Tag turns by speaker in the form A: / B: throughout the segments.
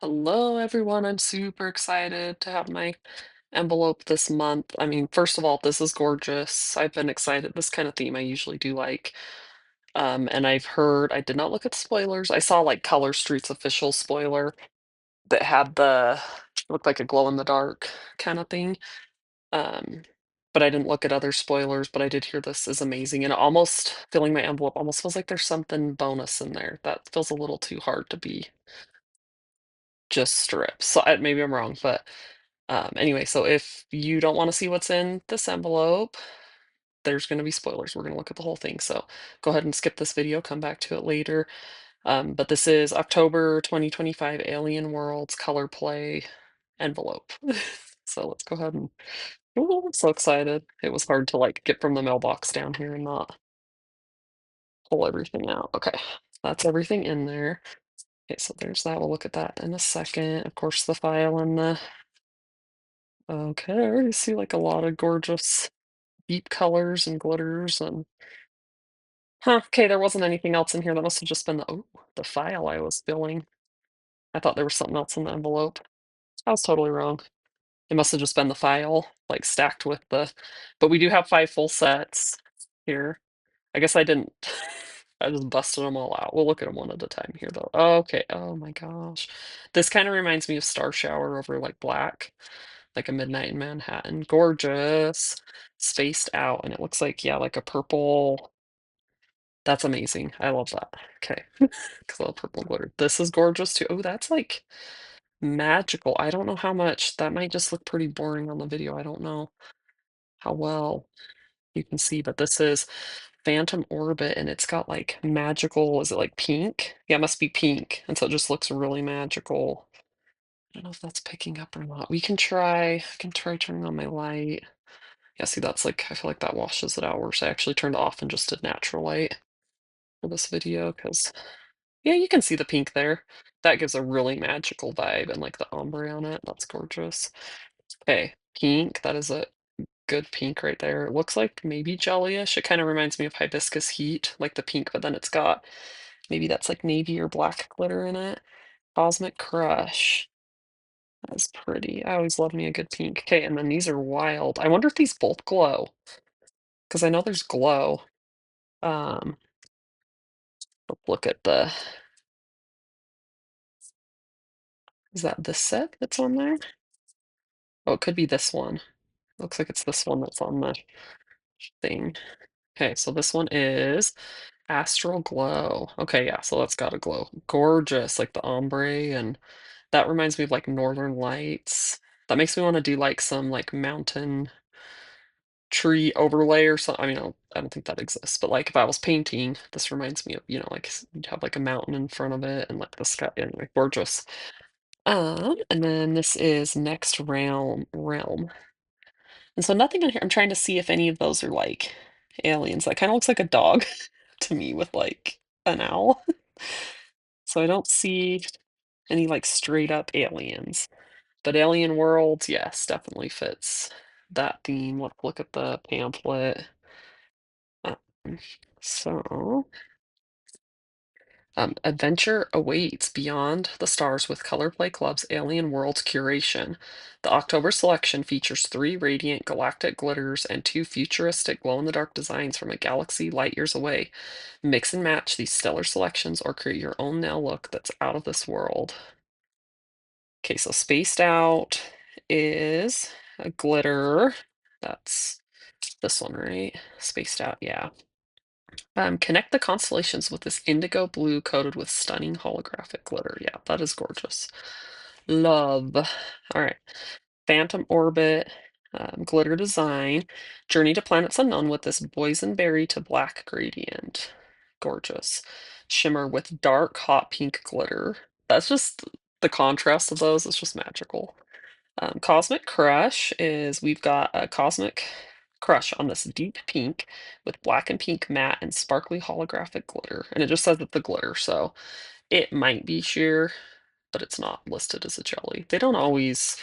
A: Hello, everyone. I'm super excited to have my envelope this month. I mean, first of all, this is gorgeous. I've been excited. This kind of theme I usually do like. And I've heard, I did not look at spoilers. I saw like Color Street's official spoiler that had looked like a glow in the dark kind of thing. Um, but I didn't look at other spoilers, but I did hear this is amazing. And almost filling my envelope almost feels like there's something bonus in there. That feels a little too hard to be just strips. So maybe I'm wrong, but anyway, so if you don't want to see what's in this envelope, there's going to be spoilers. We're going to look at the whole thing. So go ahead and skip this video, come back to it later. But this is October 2025 Alien Worlds Color Play envelope. So let's go ahead and, ooh, I'm so excited. It was hard to like get from the mailbox down here and not pull everything out. Okay, that's everything in there. Okay, so there's that. We'll look at that in a second. Of course, the file and the, okay, I already see like a lot of gorgeous deep colors and glitters and huh, okay, there wasn't anything else in here. That must have just been the file I was filling. I thought there was something else in the envelope. I was totally wrong. It must have just been the file, like stacked with the, but we do have 5 full sets here. I guess I didn't, I just busted them all out. We'll look at them one at a time here though. Oh, okay, oh my gosh. This kind of reminds me of Star Shower over like black, like a Midnight in Manhattan. Gorgeous, spaced out, and it looks like, yeah, like a purple. That's amazing. I love that. Okay. Because I love purple glitter. This is gorgeous too. Oh, that's like magical. I don't know how much. That might just look pretty boring on the video. I don't know how well you can see, but this is Phantom Orbit and it's got like magical, is it like pink? Yeah, it must be pink. And so it just looks really magical. I don't know if that's picking up or not. I can try turning on my light. Yeah, see, that's like, I feel like that washes it out worse. I actually turned it off and just did natural light for this video because yeah, you can see the pink there. That gives a really magical vibe and like the ombre on it. That's gorgeous. Okay, pink. That is a good pink right there. It looks like maybe jellyish. It kind of reminds me of Hibiscus Heat, like the pink, but then it's got maybe that's like navy or black glitter in it. Cosmic Crush. That's pretty. I always love me a good pink. Okay, and then these are wild. I wonder if these both glow because I know there's glow. Um, let's look at the. Is that this set that's on there? Oh, it could be this one. Looks like it's this one that's on the thing. Okay, so this one is Astral Glow. Okay, yeah, so that's gotta glow. Gorgeous, like the ombre, and that reminds me of like Northern Lights. That makes me want to do like some like mountain tree overlay or something. I mean, I don't think that exists, but like if I was painting, this reminds me of, like you'd have like a mountain in front of it and like the sky. Anyway, gorgeous. And then this is Next Realm. And so nothing in here. I'm trying to see if any of those are like aliens. That kind of looks like a dog to me with like an owl. So I don't see any like straight up aliens. But Alien Worlds, yes, definitely fits that theme. Let's look at the pamphlet. Um, so Adventure awaits beyond the stars with Color Play Club's Alien Worlds curation. The October selection features 3 radiant galactic glitters and 2 futuristic glow-in-the-dark designs from a galaxy light years away. Mix and match these stellar selections or create your own nail look that's out of this world. Okay, so Spaced Out is a glitter. That's this one, right? Spaced Out, yeah. Connect the constellations with this indigo blue coated with stunning holographic glitter. Yeah, that is gorgeous. Love. All right. Phantom Orbit, glitter design. Journey to planets unknown with this boysenberry to black gradient. Gorgeous. Shimmer with dark hot pink glitter. That's just the contrast of those is just magical. Cosmic Crush is we've got a Cosmic Crush on this deep pink with black and pink matte and sparkly holographic glitter. And it just says it's the glitter, so it might be sheer, but it's not listed as a jelly. They don't always,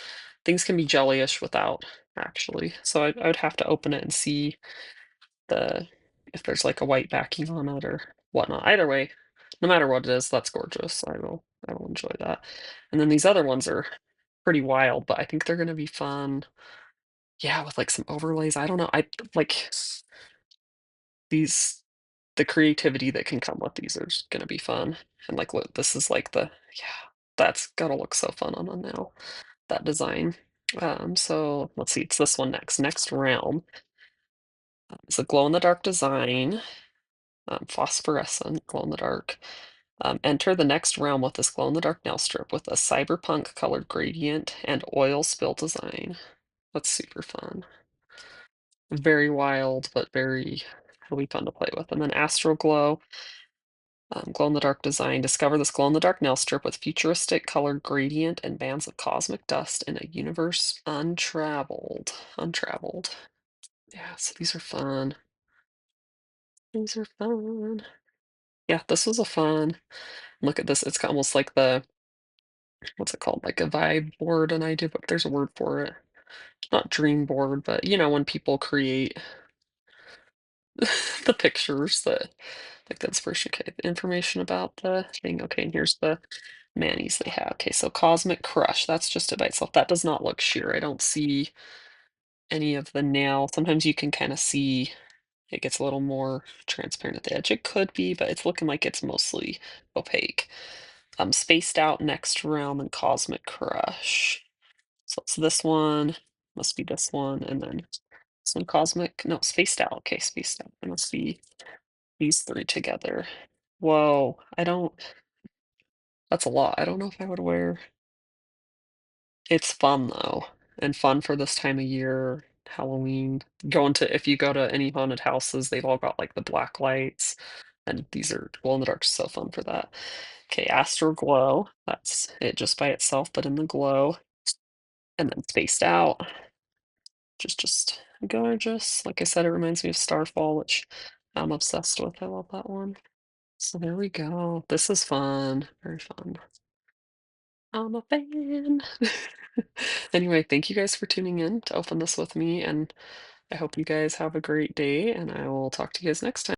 A: things can be jellyish without actually. So I would have to open it and see the if there's like a white backing on it or whatnot. Either way, no matter what it is, that's gorgeous. I will enjoy that. And then these other ones are pretty wild, but I think they're gonna be fun. Yeah, with, like, some overlays, I don't know, I like, these the creativity that can come with these are just gonna be fun, and, like, look, this is, like, the yeah, that's gotta look so fun on a nail, that design. So let's see, it's this one next. Next Realm is a glow-in-the-dark design, phosphorescent glow-in-the-dark. Enter the next realm with this glow-in-the-dark nail strip with a cyberpunk colored gradient and oil spill design. That's super fun. Very wild, but very it'll be fun to play with. And then Astral Glow, glow-in-the-dark design. Discover this glow-in-the-dark nail strip with futuristic colored gradient and bands of cosmic dust in a universe untraveled. Untraveled. Yeah, so these are fun. These are fun. Yeah, this was a fun. Look at this. It's almost like the what's it called? Like a vibe board, an idea, but there's a word for it. Not dream board, but you know, when people create the pictures that like the inspiration. Okay, the information about the thing. Okay, and here's the manis they have. Okay, so Cosmic Crush, that's just it by itself. That does not look sheer. I don't see any of the nail. Sometimes you can kind of see it gets a little more transparent at the edge. It could be, but it's looking like it's mostly opaque. Spaced Out, Next Realm, and Cosmic Crush. So it's this one, must be this one, and then some Cosmic, no, Spaced Out. Okay, Spaced Out. It must be these three together. Whoa, I don't, that's a lot. I don't know if I would wear. It's fun though, and fun for this time of year, Halloween. Going to, if you go to any haunted houses, they've all got like the black lights, and these are glow in the dark, so fun for that. Okay, Astro Glow, that's it just by itself, but in the glow, and then Spaced Out. Just gorgeous. Like I said, it reminds me of Starfall, which I'm obsessed with. I love that one. So there we go. This is fun. Very fun. I'm a fan. Anyway, thank you guys for tuning in to open this with me, and I hope you guys have a great day, and I will talk to you guys next time.